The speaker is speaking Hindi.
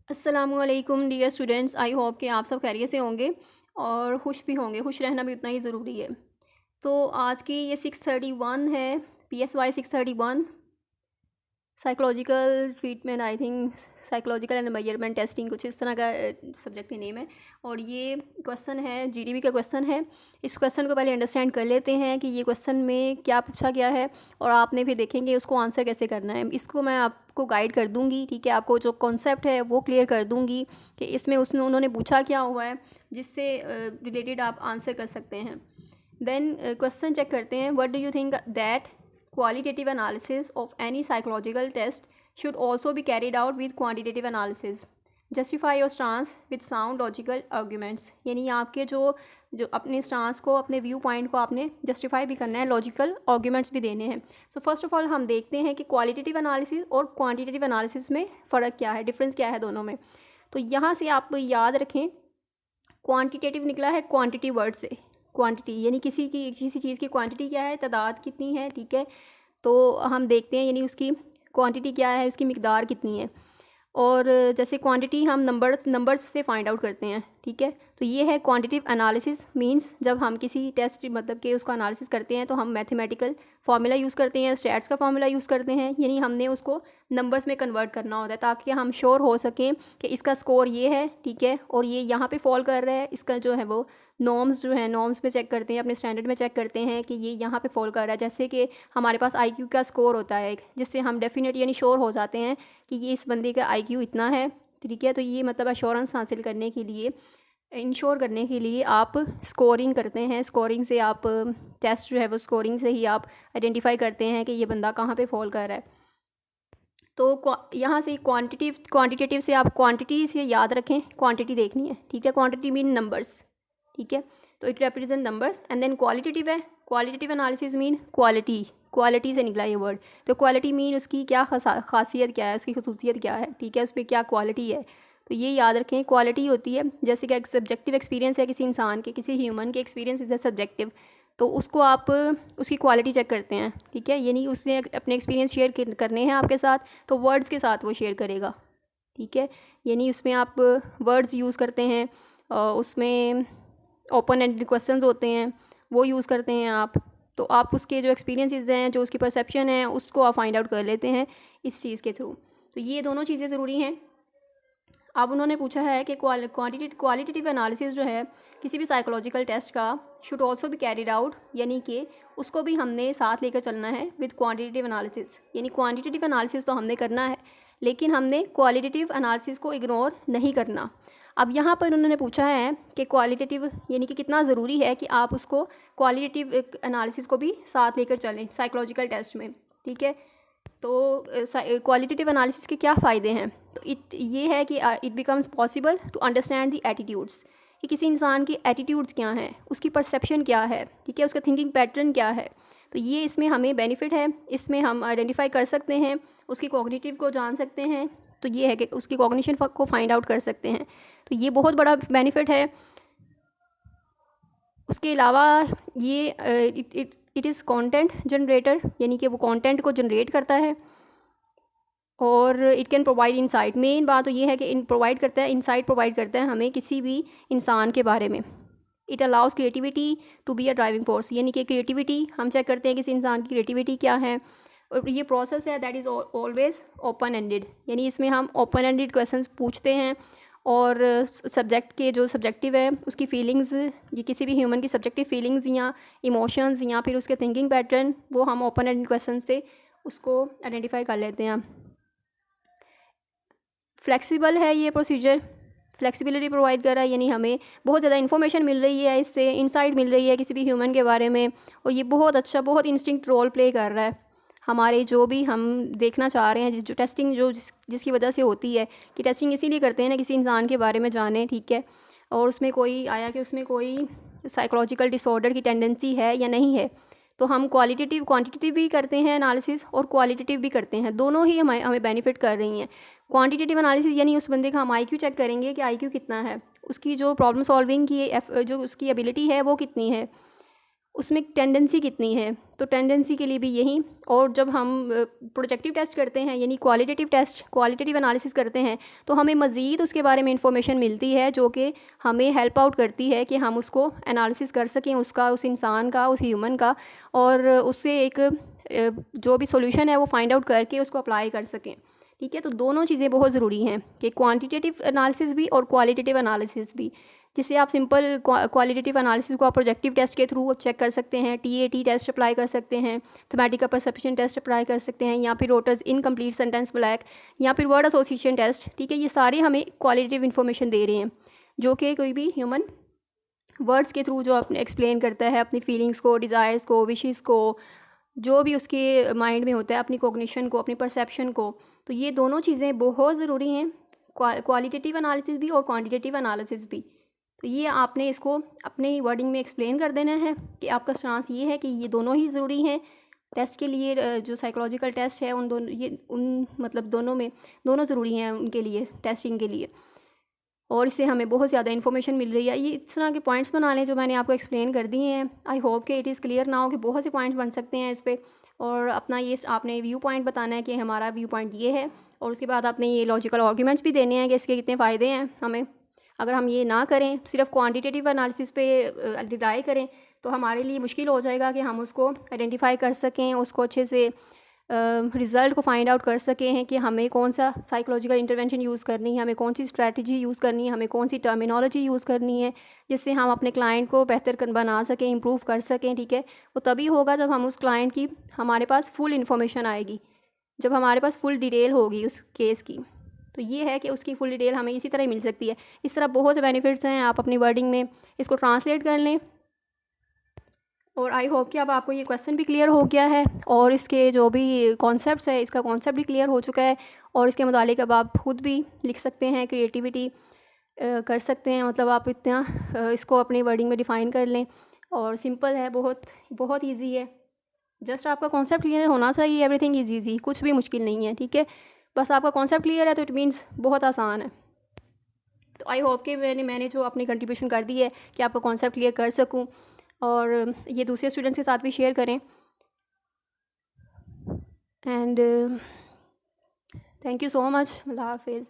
अस्सलामुअलैकुम डियर स्टूडेंट्स, आई होप कि आप सब खैरियत से होंगे और खुश भी होंगे। खुश रहना भी उतना ही ज़रूरी है। तो आज की ये 631 है, PSY 631 psychological treatment, I think psychological and measurement testing, कुछ इस तरह का सब्जेक्ट की नेम है। और ये क्वेश्चन है, GDP का क्वेश्चन है। इस क्वेश्चन को पहले अंडरस्टैंड कर लेते हैं कि ये क्वेश्चन में क्या पूछा गया है और आपने फिर देखेंगे उसको आंसर कैसे करना है। इसको मैं आपको गाइड कर दूंगी, ठीक है। आपको जो कॉन्सेप्ट है वो क्लियर कर दूंगी कि इसमें उन्होंने पूछा क्या हुआ है, जिससे रिलेटेड आप आंसर कर सकते हैं। देन क्वेश्चन चेक करते हैं। What do you think that qualitative analysis of any psychological test should also be carried out with quantitative analysis. Justify your stance with sound logical arguments. यानी आपके जो अपने स्टांस को, अपने व्यू पॉइंट को आपने जस्टिफाई भी करना है, लॉजिकल आर्ग्यूमेंट्स भी देने हैं। सो फर्स्ट ऑफ ऑल हम देखते हैं कि क्वालिटेटिव एनालिसिस और क्वांटिटेटिव एनालिसिस में फ़र्क क्या है, डिफरेंस क्या है दोनों में। तो यहाँ से आप याद रखें, क्वांटिटेटिव निकला है क्वांटिटी वर्ड से। क्वांटिटी यानी किसी चीज़ की क्वांटिटी क्या है, तादाद कितनी है, ठीक है। तो हम देखते हैं यानी उसकी क्वांटिटी क्या है, उसकी मिकदार कितनी है। और जैसे क्वांटिटी हम नंबर्स से फाइंड आउट करते हैं, ठीक है। तो ये है क्वांटिटिव एनालिसिस। मींस जब हम किसी टेस्ट मतलब कि उसका एनालिसिस करते हैं तो हम मैथमेटिकल फार्मूला यूज़ करते हैं, स्टैट्स का फार्मूला यूज़ करते हैं। यानी हमने उसको नंबर्स में कन्वर्ट करना होता है ताकि हम श्योर हो सकें कि इसका स्कोर ये है, ठीक है, और ये यहाँ पे फॉल कर रहा है। इसका जो है वो नॉर्म्स जो है, नॉर्म्स में चेक करते हैं, अपने स्टैंडर्ड में चेक करते हैं कि ये यहाँ पे फॉल कर रहा है। जैसे कि हमारे पास IQ का स्कोर होता है एक, जिससे हम डेफिनेट यानी श्योर हो जाते हैं कि ये इस बंदे का IQ इतना है, ठीक है। तो ये मतलब एश्योरेंस हासिल करने के लिए, इंश्योर करने के लिए आप स्कोरिंग करते हैं। स्कोरिंग से आप टेस्ट जो है वो स्कोरिंग से ही आप आइडेंटिफाई करते हैं कि ये बंदा कहाँ पे फॉल कर रहा है। तो यहाँ से क्वांटिटेटिव से आप क्वांटिटी से याद रखें, क्वांटिटी देखनी है, ठीक है। क्वांटिटी मीन नंबर्स, ठीक है। तो it represent numbers. And then qualitative है, क्वालिटेटिव एनालिसिस मीन क्वालिटी से निकला ये वर्ड। तो क्वालिटी मीन उसकी क्या खासियत क्या है, उसकी खसूसियत क्या है, ठीक है, उस पर क्या क्वालिटी है। तो ये याद रखें, क्वालिटी होती है जैसे कि एक सब्जेक्टिव एक्सपीरियंस है किसी इंसान के, किसी ह्यूमन के एक्सपीरियंस इज सब्जेक्टिव। तो उसको आप उसकी क्वालिटी चेक करते हैं, ठीक है। यानी उसने अपने एक्सपीरियंस शेयर करने हैं आपके साथ, तो वर्ड्स के साथ वो शेयर करेगा, ठीक है। यानी उसमें आप वर्ड्स यूज़ करते हैं, उसमें ओपन एंडेड क्वेश्चंस होते हैं, वो यूज़ करते हैं आप। तो आप उसके जो एक्सपीरियंसेस हैं, जो उसकी परसेप्शन है, उसको आप फाइंड आउट कर लेते हैं इस चीज़ के थ्रू। तो ये दोनों चीज़ें ज़रूरी हैं। अब उन्होंने पूछा है कि क्वालिटेटिव एनालिसिस जो है किसी भी साइकोलॉजिकल टेस्ट का शुड ऑल्सो भी कैरिड आउट, यानी कि उसको भी हमने साथ लेकर चलना है विद क्वांटिटेटिव एनालिसिस। यानी क्वांटिटेटिव एनालिसिस तो हमने करना है, लेकिन हमने क्वालिटेटिव एनालिसिस को इग्नोर नहीं करना। अब यहाँ पर उन्होंने पूछा है कि क्वालिटेटिव यानी कि कितना ज़रूरी है कि आप उसको क्वालिटेटिव एनालिसिस को भी साथ लेकर चलें साइकोलॉजिकल टेस्ट में, ठीक है। तो क्वालिटेटिव एनालिसिस के क्या फ़ायदे हैं, तो ये है कि it becomes possible to understand the attitudes, कि किसी इंसान की एटीट्यूड्स क्या हैं, उसकी परसेप्शन क्या है, ठीक है, उसका थिंकिंग पैटर्न क्या है। तो ये इसमें हमें बेनिफिट है, इसमें हम आइडेंटिफाई कर सकते हैं, उसकी कॉग्निटिव को जान सकते हैं। तो ये है कि उसकी कॉग्निशन को फाइंड आउट कर सकते हैं। तो ये बहुत बड़ा बेनिफिट है। उसके अलावा ये इट इज़ कंटेंट जनरेटर, यानी कि वो कंटेंट को जनरेट करता है। और it can provide insight, main बात तो ये है कि प्रोवाइड करता है, इंसाइट प्रोवाइड करता है हमें किसी भी इंसान के बारे में। It allows creativity to be a driving force, यानी कि क्रिएटिविटी हम चेक करते हैं किसी इंसान की क्रिएटिविटी क्या है। और ये प्रोसेस है that is always open ended, यानी इसमें हम ओपन एंडेड क्वेश्चंस पूछते हैं। और सब्जेक्ट के जो सब्जेक्टिव है उसकी फीलिंग्स, ये किसी भी ह्यूमन की सब्जेक्टिव फीलिंग्स या इमोशंस या फिर उसके थिंकिंग पैटर्न, वो हम ओपन एंडेड क्वेश्चन से उसको आइडेंटिफाई कर लेते हैं। फ्लेक्सिबल है ये प्रोसीजर, फ्लेक्सिबिलिटी प्रोवाइड कर रहा है, यानी हमें बहुत ज़्यादा इन्फॉर्मेशन मिल रही है, इससे इंसाइट मिल रही है किसी भी ह्यूमन के बारे में। और ये बहुत अच्छा, बहुत इंस्टिंक्ट रोल प्ले कर रहा है हमारे जो भी हम देखना चाह रहे हैं, जो टेस्टिंग जिसकी वजह से होती है कि टेस्टिंग इसीलिए करते हैं ना, किसी इंसान के बारे में जाने, ठीक है। और उसमें कोई आया कि उसमें कोई साइकोलॉजिकल डिसऑर्डर की टेंडेंसी है या नहीं है। तो हम क्वांटिटेटिव भी करते हैं एनालिसिस और क्वालिटेटिव भी करते हैं, दोनों ही हमें बेनिफिट कर रही हैं। क्वांटिटेटिव एनालिसिस यानी उस बंदे का हम IQ चेक करेंगे कि IQ कितना है, उसकी जो प्रॉब्लम सॉल्विंग की जो उसकी एबिलिटी है वो कितनी है। उसमें टेंडेंसी कितनी है, तो टेंडेंसी के लिए भी यही। और जब हम प्रोजेक्टिव टेस्ट करते हैं यानी क्वालिटेटिव एनालिसिस करते हैं, तो हमें मज़ीद उसके बारे में इंफॉर्मेशन मिलती है जो कि हमें हेल्प आउट करती है कि हम उसको एनालिसिस कर सकें, उसका, उस इंसान का, उस ह्यूमन का, और उससे एक जो भी सॉल्यूशन है वो फाइंड आउट करके उसको अप्लाई कर सकें। ठीक है, तो दोनों चीज़ें बहुत ज़रूरी हैं कि क्वांटिटेटिव एनालिसिस भी और क्वालिटेटिव एनालिसिस भी। जिससे आप सिंपल क्वालिटेटिव एनालिसिस को आप प्रोजेक्टिव टेस्ट के थ्रू चेक कर सकते हैं, TAT टेस्ट अप्लाई कर सकते हैं, थमेटिक परसेप्शन टेस्ट अप्लाई कर सकते हैं, या फिर रोटर्स इनकम्प्लीट सेंटेंस ब्लैक, या फिर वर्ड एसोसिएशन टेस्ट। ठीक है, ये सारे हमें क्वालिटेटिव इन्फॉर्मेशन दे रहे हैं जो कि कोई भी ह्यूमन वर्ड्स के थ्रू जो अपने एक्सप्लेन करता है अपनी फीलिंग्स को, डिज़ायर्स को, विशेस को, जो भी उसके माइंड में होता है, अपनी कॉग्निशन को, अपनी परसेप्शन को। तो ये दोनों चीज़ें बहुत ज़रूरी हैं, क्वालिटेटिव एनालिसिस भी और क्वांटिटेटिव एनालिसिस भी। तो ये आपने इसको अपने वर्डिंग में एक्सप्लेन कर देना है कि आपका स्टांस ये है कि ये दोनों ही ज़रूरी हैं टेस्ट के लिए। जो साइकोलॉजिकल टेस्ट है उन दोनों, ये उन मतलब दोनों में दोनों ज़रूरी हैं उनके लिए, टेस्टिंग के लिए। और इससे हमें बहुत ज़्यादा इन्फॉर्मेशन मिल रही है। ये इस तरह के पॉइंट्स बना लें जो मैंने आपको एक्सप्लेन कर दिए हैं। आई होप कि इट इज़ क्लियर ना हो कि बहुत से पॉइंट्स बन सकते हैं इस पर। और अपना ये आपने व्यू पॉइंट बताना है कि हमारा व्यू पॉइंट ये है, और उसके बाद आपने ये लॉजिकल आर्ग्यूमेंट्स भी देने हैं कि इसके कितने फ़ायदे हैं हमें। अगर हम ये ना करें, सिर्फ क्वांटिटेटिव एनालिसिस पे रिलाई करें, तो हमारे लिए मुश्किल हो जाएगा कि हम उसको आइडेंटिफाई कर सकें, उसको अच्छे से रिज़ल्ट को फाइंड आउट कर सके हैं कि हमें कौन सा साइकोलॉजिकल इंटरवेंशन यूज़ करनी है, हमें कौन सी स्ट्रैटेजी यूज़ करनी है, हमें कौन सी टर्मिनोलॉजी यूज़ करनी है, जिससे हम अपने क्लाइंट को बेहतर बना सकें, इम्प्रूव कर सकें। ठीक है, वो तभी होगा जब हम उस क्लाइंट की, हमारे पास फुल इन्फॉर्मेशन आएगी, जब हमारे पास फुल डिटेल होगी उस केस की। तो ये है कि उसकी फुल डिटेल हमें इसी तरह मिल सकती है। इस तरह बहुत से बेनिफिट्स हैं, आप अपनी वर्डिंग में इसको ट्रांसलेट कर लें। और आई होप कि अब आपको ये क्वेश्चन भी क्लियर हो गया है, और इसके जो भी कॉन्सेप्ट्स है, इसका कॉन्सेप्ट भी क्लियर हो चुका है, और इसके मुतालिक अब आप खुद भी लिख सकते हैं, क्रिएटिविटी कर सकते हैं। मतलब आप इतना इसको अपनी वर्डिंग में डिफ़ाइन कर लें, और सिंपल है, बहुत बहुत ईजी है। जस्ट आपका कॉन्सेप्ट क्लियर होना चाहिए, एवरीथिंग इज़ ईजी, कुछ भी मुश्किल नहीं है। ठीक है, बस आपका कॉन्सेप्ट क्लियर है तो इट मीन्स बहुत आसान है। तो आई होप कि मैंने जो अपनी कंट्रीब्यूशन कर दी है कि आपका कॉन्सेप्ट क्लियर कर सकूं, और ये दूसरे स्टूडेंट्स के साथ भी शेयर करें। And thank you so much. Allah हाफिज़।